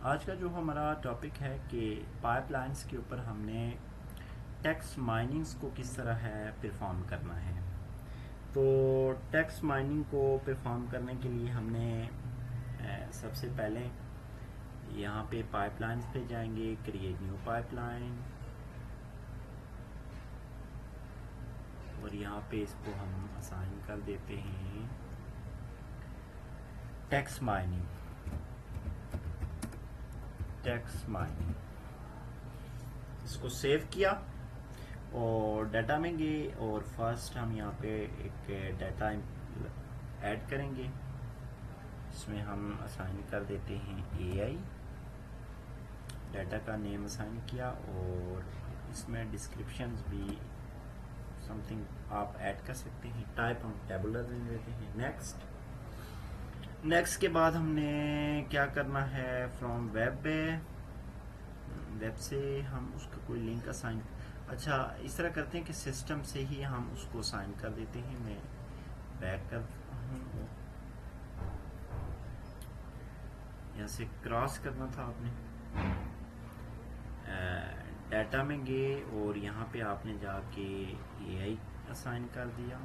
आज का जो हमारा टॉपिक है कि पाइपलाइंस के ऊपर हमने टेक्स्ट माइनिंग्स को किस तरह है परफॉर्म करना है। तो टेक्स्ट माइनिंग को परफॉर्म करने के लिए हमने सबसे पहले यहाँ पे पाइपलाइंस पे जाएंगे, क्रिएट न्यू पाइपलाइन, और यहाँ पे इसको हम असाइन कर देते हैं टेक्स्ट माइनिंग। इसको सेव किया और डाटा में गए और फर्स्ट हम यहाँ पे एक डाटा ऐड करेंगे। इसमें हम असाइन कर देते हैं AI, डाटा का नेम असाइन किया और इसमें डिस्क्रिप्शंस भी समथिंग आप ऐड कर सकते हैं। टाइप हम टेबुलर दे देते हैं। नेक्स्ट के बाद हमने क्या करना है, फ्रॉम वेब से हम उसका कोई लिंक असाइन, अच्छा इस तरह करते हैं कि सिस्टम से ही हम उसको असाइन कर देते हैं। मैं बैक करता हूँ, यहाँ से क्रॉस करना था आपने, डाटा में गए और यहाँ पे आपने जाके AI असाइन कर दिया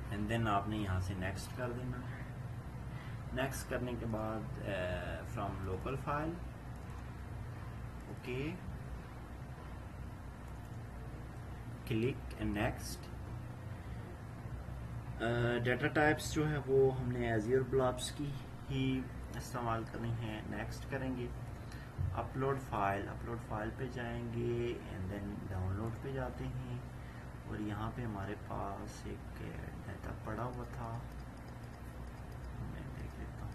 एंड देन आपने यहाँ से नेक्स्ट कर देना। नेक्स्ट करने के बाद from local file, okay, click and next. Data types जो है वो हमने एज़्योर ब्लॉब्स की ही इस्तेमाल करनी है। नेक्स्ट करेंगे। अपलोड फाइल पे जाएंगे एंड देन डाउनलोड पे जाते हैं और यहाँ पे हमारे पास एक डाटा पड़ा हुआ था, मैं देख लेता हूँ।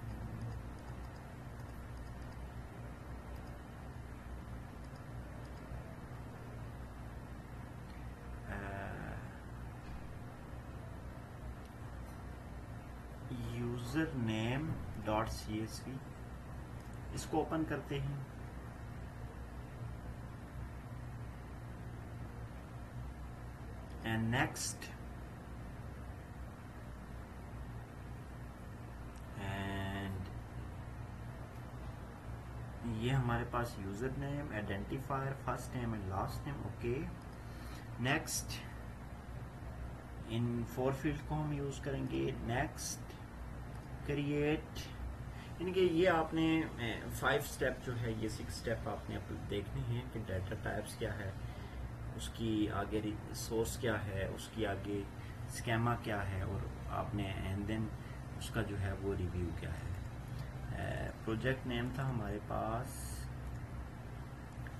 यूजर नेम .csv, इसको ओपन करते हैं। एंड नेक्स्ट, एंड ये हमारे पास user name, identifier, first name and last name, okay. Next, in for field को हम यूज करेंगे। नेक्स्ट, क्रिएट, यानी कि ये आपने 5 स्टेप जो है, ये 6 स्टेप आपने देखने हैं कि डाटा टाइप्स क्या है, उसकी आगे सोर्स क्या है, उसकी आगे स्केमा क्या है, और आपने एंड देन उसका जो है वो रिव्यू क्या है। प्रोजेक्ट नेम था हमारे पास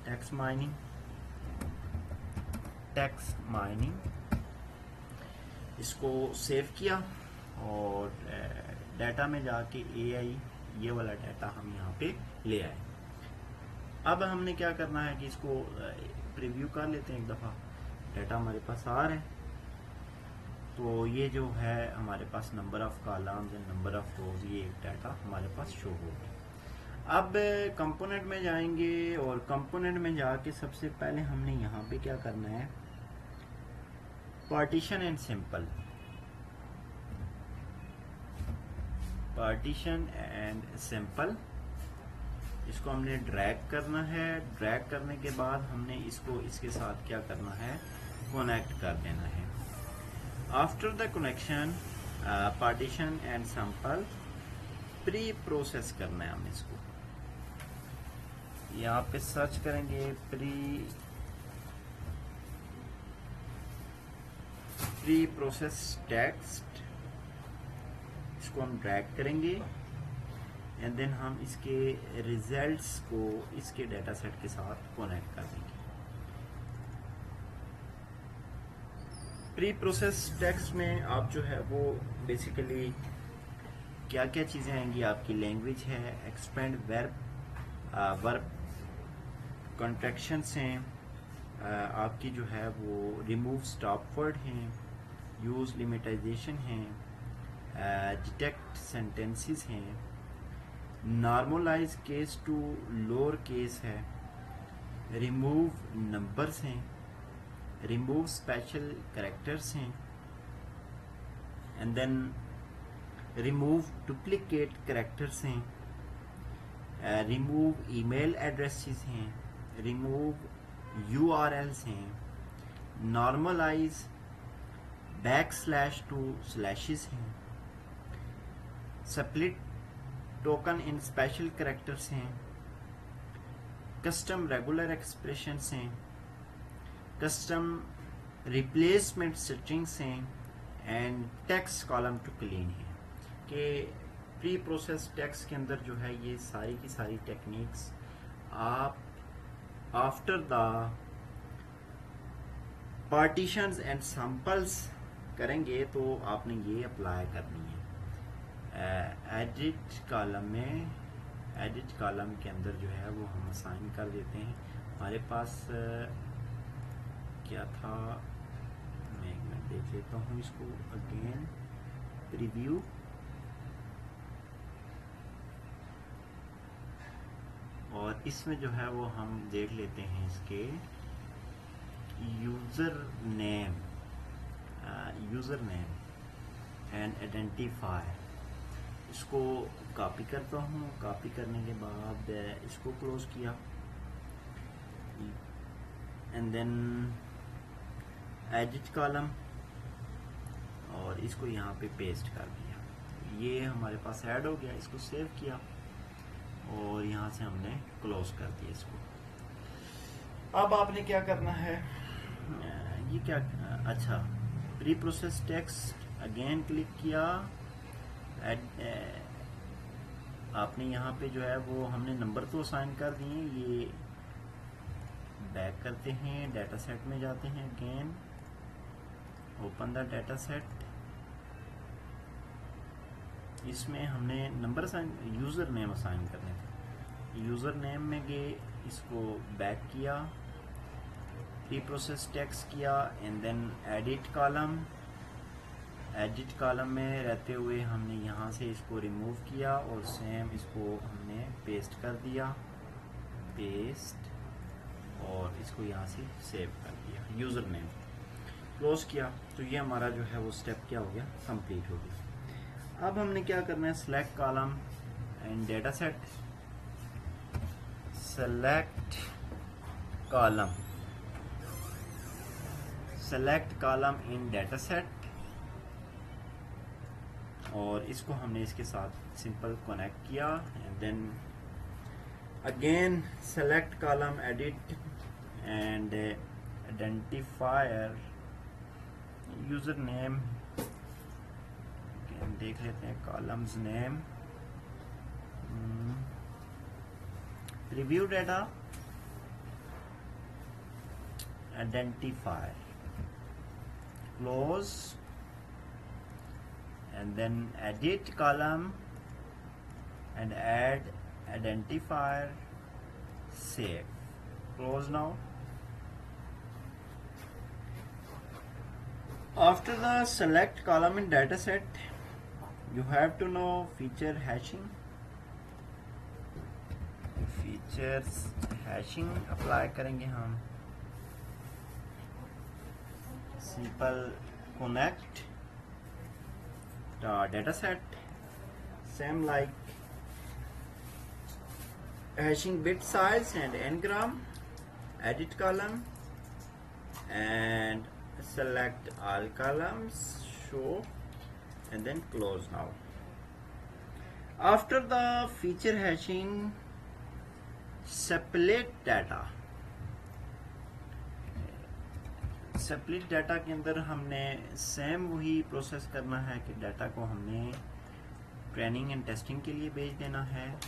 टेक्स्ट माइनिंग, इसको सेव किया और डाटा में जाके AI ये वाला डाटा हम यहाँ पे ले आए। अब हमने क्या करना है कि इसको प्रीव्यू कर लेते हैं एक दफ़ा। डाटा हमारे पास आ रहा है, तो ये जो है हमारे पास number of columns and number of rows, ये एक डाटा हमारे पास शो होगा। अब कंपोनेंट में जाएंगे और कंपोनेंट में जाके सबसे पहले हमने यहाँ पे क्या करना है, पार्टीशन एंड सिंपल, इसको हमने ड्रैग करना है। ड्रैग करने के बाद हमने इसको इसके साथ क्या करना है, कनेक्ट कर देना है। After the connection, partition and simple pre process करना है हमने इसको। यहाँ पे सर्च करेंगे प्री प्रोसेस टेक्स्ट, इसको हम ड्रैग करेंगे एंड देन हम इसके रिजल्ट्स को इसके डाटा सेट के साथ कनेक्ट कर देंगे। प्री प्रोसेस टेक्स्ट में आप जो है वो बेसिकली क्या क्या चीज़ें आएंगी, आपकी लैंग्वेज है, एक्सपेंड वर्ब कॉन्ट्रैक्शंस हैं, आपकी जो है वो रिमूव स्टॉप वर्ड हैं, यूज़ लिमिटाइजेशन हैं, डिटेक्ट सेंटेंसेस हैं, normalise case to lower case है, रिमूव नंबर्स हैं, रिमूव स्पेशल कैरेक्टर्स हैं, and then remove duplicate characters हैं, रिमूव ईमेल एड्रेसेस हैं, रिमूव यूआरएल्स हैं, नॉर्मलाइज बैकस्लैश टू स्लैशेस हैं, split token in special characters हैं, custom regular expressions हैं, custom replacement strings हैं, and text column to clean है कि प्री प्रोसेस टेक्स्ट के अंदर जो है ये सारी की सारी टेक्निक्स आप after the partitions and samples करेंगे तो आपने ये अप्लाई करनी है। एडिट कॉलम के अंदर जो है वो हम असाइन कर देते हैं। हमारे पास क्या था, मैं एक मिनट देख लेता हूँ इसको अगेन, प्रीव्यू, और इसमें जो है वो हम देख लेते हैं इसके यूज़र नेम एंड आइडेंटिफायर। इसको कॉपी करता हूँ, कॉपी करने के बाद इसको क्लोज किया एंड देन एडिट कॉलम और इसको यहाँ पे पेस्ट कर दिया। ये हमारे पास ऐड हो गया, इसको सेव किया और यहाँ से हमने क्लोज कर दिया इसको। अब आपने क्या करना है, ये क्या, अच्छा, pre process text again click किया, आपने यहाँ पे जो है वो हमने नंबर तो असाइन कर दिए। ये बैक करते हैं, डाटा सेट में जाते हैं, again open the data set. इसमें हमने number assign, user name assign करने थे। यूज़र नेम में गए, इसको बैक किया, प्री प्रोसेस टेक्स्ट किया एंड देन एडिट कॉलम में रहते हुए हमने यहाँ से इसको रिमूव किया और सेम इसको हमने पेस्ट कर दिया, पेस्ट, और इसको यहाँ से सेव कर दिया, यूज़र नेम क्लोज किया। तो ये हमारा जो है वो स्टेप क्या हो गया, कंप्लीट हो गया। अब हमने क्या करना है, select column and data set, select column in data set, और इसको हमने इसके साथ सिंपल कनेक्ट किया and then again select column, edit and identifier, user name, देख लेते हैं columns name, preview data, identifier, close and then edit column and add identifier, save, close now. After the select column in dataset, you have to know feature hashing. Features hashing apply करेंगे हम, simple connect the data set, same like hashing bit size and n-gram, edit column and select all columns, show, and then close now. After the feature hashing, split data, split data के अंदर हमने same वही process करना है कि data को हमने training and testing के लिए भेज देना है।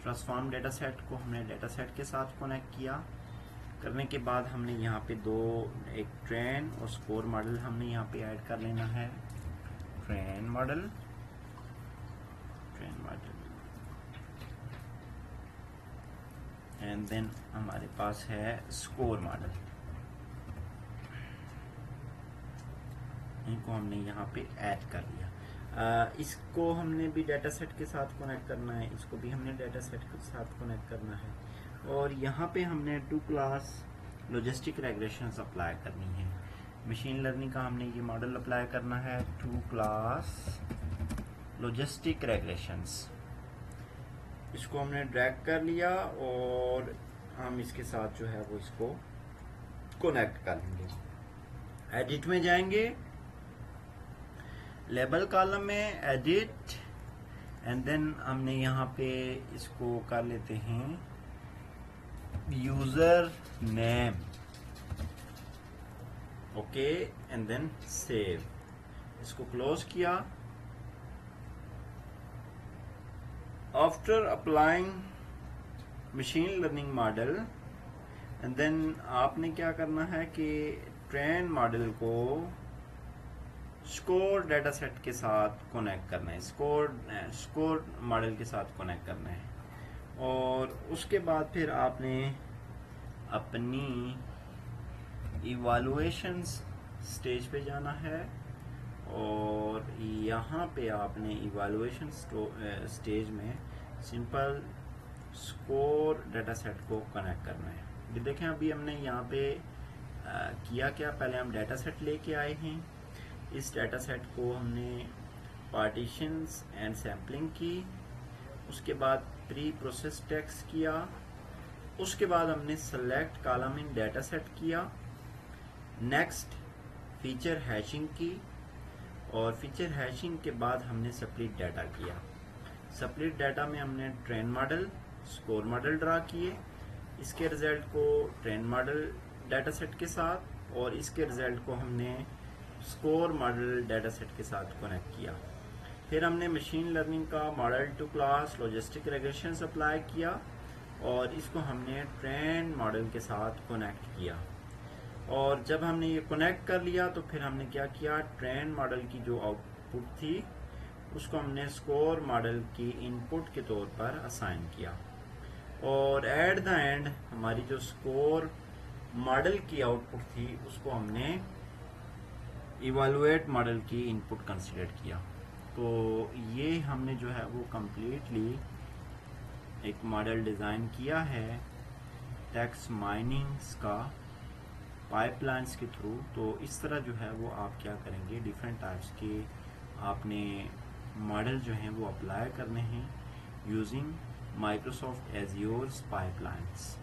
ट्रांसफॉर्म डाटा सेट को हमने डाटा सेट के साथ कनेक्ट किया, करने के बाद हमने यहाँ पे एक ट्रेन और स्कोर मॉडल हमने यहाँ पे ऐड कर लेना है। ट्रेन मॉडल एंड देन हमारे पास है स्कोर मॉडल, इनको हमने यहाँ पे ऐड कर लिया। इसको हमने भी डाटा सेट के साथ कनेक्ट करना है, इसको भी हमने डाटा सेट के साथ कनेक्ट करना है, और यहाँ पे हमने 2 क्लास लॉजिस्टिक रेग्रेशंस अप्लाई करनी है। मशीन लर्निंग का हमने ये मॉडल अप्लाई करना है टू क्लास लॉजिस्टिक रेगुलेशंस। इसको हमने ड्रैग कर लिया और हम इसके साथ जो है वो इसको कनेक्ट कर लेंगे। एडिट में जाएंगे, लेबल कॉलम में एडिट, एंड देन हमने यहाँ पे इसको कर लेते हैं user name, okay, and then save. इसको क्लोज किया। After applying machine learning model, and then आपने क्या करना है कि ट्रेन मॉडल को स्कोर डाटा सेट के साथ कनेक्ट करना है, स्कोर मॉडल के साथ कनेक्ट करना है। और उसके बाद फिर आपने अपनी इवैल्यूएशन स्टेज पे जाना है और यहाँ पे आपने इवैल्यूएशन स्टेज में सिंपल स्कोर डाटा सेट को कनेक्ट करना है। ये देखें अभी हमने यहाँ पे किया क्या, पहले हम डाटा सेट लेके आए हैं। इस डाटा सेट को हमने पार्टीशंस एंड सैम्पलिंग की, उसके बाद प्री प्रोसेस टेक्स्ट किया, उसके बाद हमने सेलेक्ट कॉलम इन डाटा सेट किया, नेक्स्ट फीचर हैशिंग की, और फीचर हैशिंग के बाद हमने स्प्लिट डाटा किया। स्प्लिट डाटा में हमने train model, score model draw किए, इसके रिजल्ट को ट्रेन मॉडल डाटा सेट के साथ और इसके रिजल्ट को हमने स्कोर मॉडल डाटा सेट के साथ कनेक्ट किया। फिर हमने मशीन लर्निंग का model two class logistic regulations apply किया और इसको हमने ट्रेन मॉडल के साथ कनेक्ट किया। और जब हमने ये कनेक्ट कर लिया तो फिर हमने क्या किया, ट्रेन मॉडल की जो आउटपुट थी उसको हमने स्कोर मॉडल की इनपुट के तौर पर असाइन किया। और एट द एंड हमारी जो स्कोर मॉडल की आउटपुट थी उसको हमने इवैल्यूएट मॉडल की इनपुट कंसीडर किया। तो ये हमने जो है वो कम्प्लीटली एक मॉडल डिज़ाइन किया है टेक्स्ट माइनिंग्स का पाइपलाइंस के थ्रू। तो इस तरह जो है वो आप क्या करेंगे, डिफरेंट टाइप्स के आपने मॉडल जो हैं वो अप्लाई करने हैं यूजिंग माइक्रोसॉफ्ट एज्योर पाइपलाइंस।